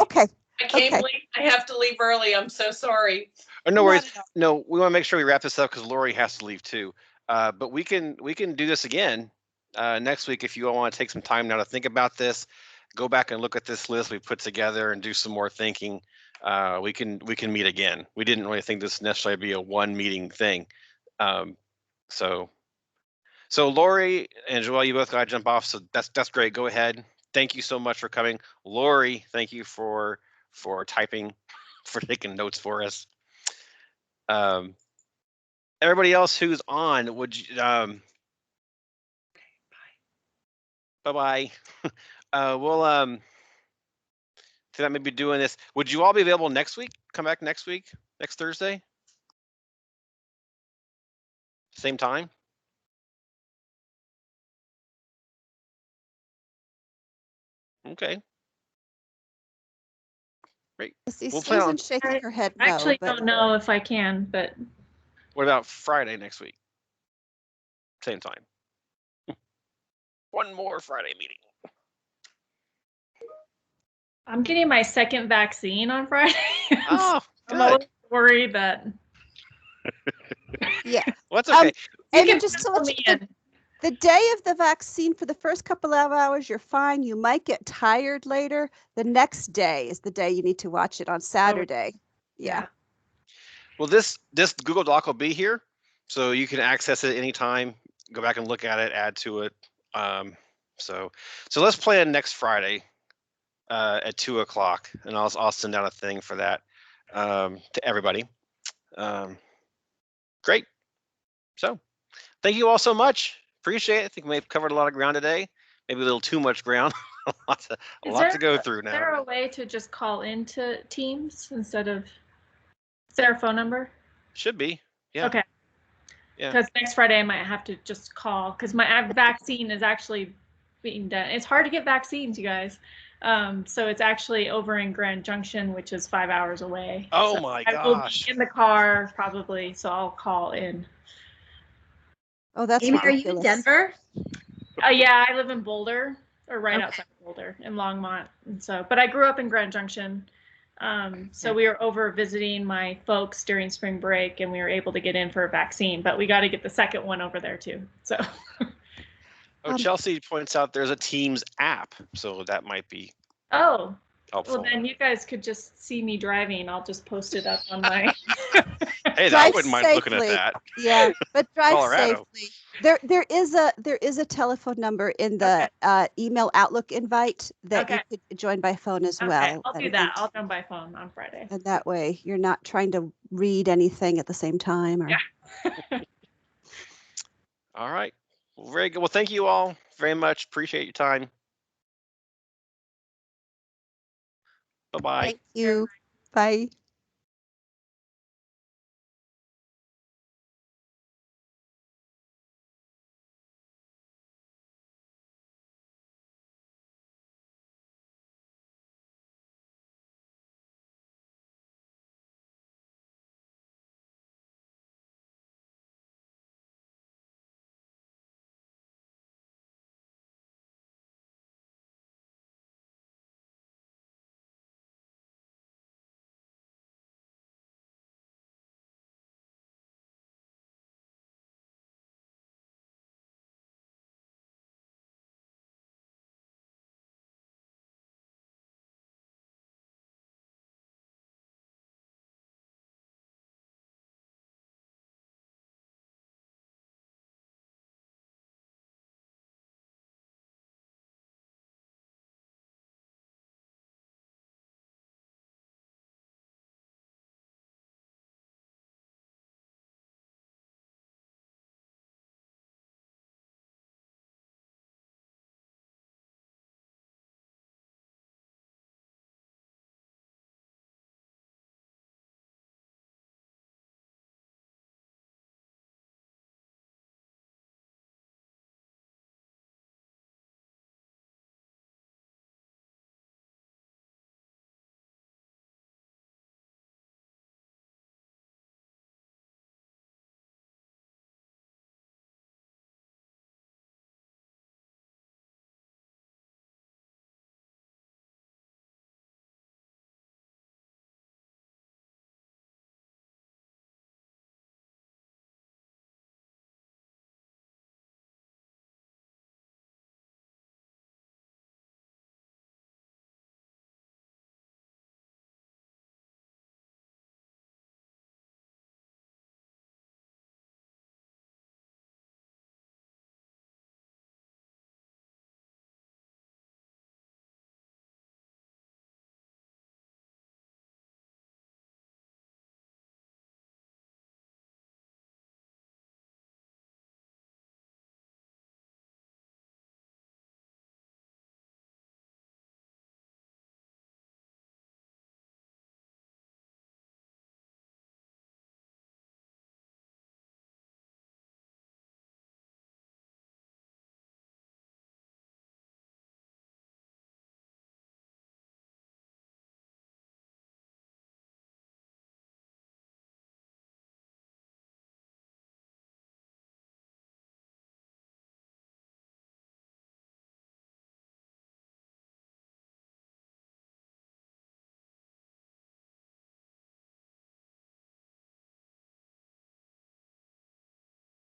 Okay. I came Okay. late. I have to leave early. I'm so sorry. Oh, no worries. No, we want to make sure we wrap this up because Lori has to leave too. But we can do this again next week if you all want to take some time now to think about this. Go back and look at this list we put together and do some more thinking. We can meet again. We didn't really think this necessarily be a one meeting thing. So Lori and Joelle, you both got to jump off. So that's great. Go ahead. Thank you so much for coming. Lori, thank you for typing, for taking notes for us. Everybody else who's on, would you, bye-bye. We'll so that may be doing this. Would you all be available next week? Come back next week, next Thursday? Same time? Okay. Great. I see We'll plan Susan on- shaking her head no. I actually but don't know if I can, but What about Friday next week? Same time. One more Friday meeting. I'm getting my second vaccine on Friday. Oh, I'm a little good. worried that yeah. Well, that's okay. you And can just to pencil let me you, in. the day of the vaccine, for the first couple of hours, you're fine. You might get tired later. The next day is the day you need to watch it on Saturday. Yeah. Well, this Google Doc will be here, so you can access it anytime. Go back and look at it, add to it. So let's plan next Friday at 2:00, and I'll send out a thing for that to everybody. Great. So thank you all so much. Appreciate it. I think we may have covered a lot of ground today. Maybe a little too much ground. a lot to go through Is now. there a way to just call into Teams instead of? Is there a phone number? Should be. Yeah. Okay. Yeah. Because next Friday I might have to just call because my vaccine is actually being done. It's hard to get vaccines, you guys. So it's actually over in Grand Junction, which is 5 hours away. Oh so my I will gosh. be in the car probably, so I'll call in. Oh, that's Amy, are you in ridiculous. Denver? Yeah, I live in Boulder, or right Okay. outside of Boulder, in Longmont, and so. But I grew up in Grand Junction, so we were over visiting my folks during spring break, and we were able to get in for a vaccine. But we got to get the second one over there too. So. Chelsea points out there's a Teams app, so that might be Oh. helpful. Well, then you guys could just see me driving. I'll just post it up on my. Hey, I Drive wouldn't mind looking at safely. that. Yeah, but drive Colorado. safely. There is a telephone number in the email Outlook invite that you could join by phone as well. Okay, I'll do that. I'll join by phone on Friday. And that way you're not trying to read anything at the same time. Or... Yeah. All right. Well, very good. Well, thank you all very much. Appreciate your time. Bye-bye. Thank you. Bye.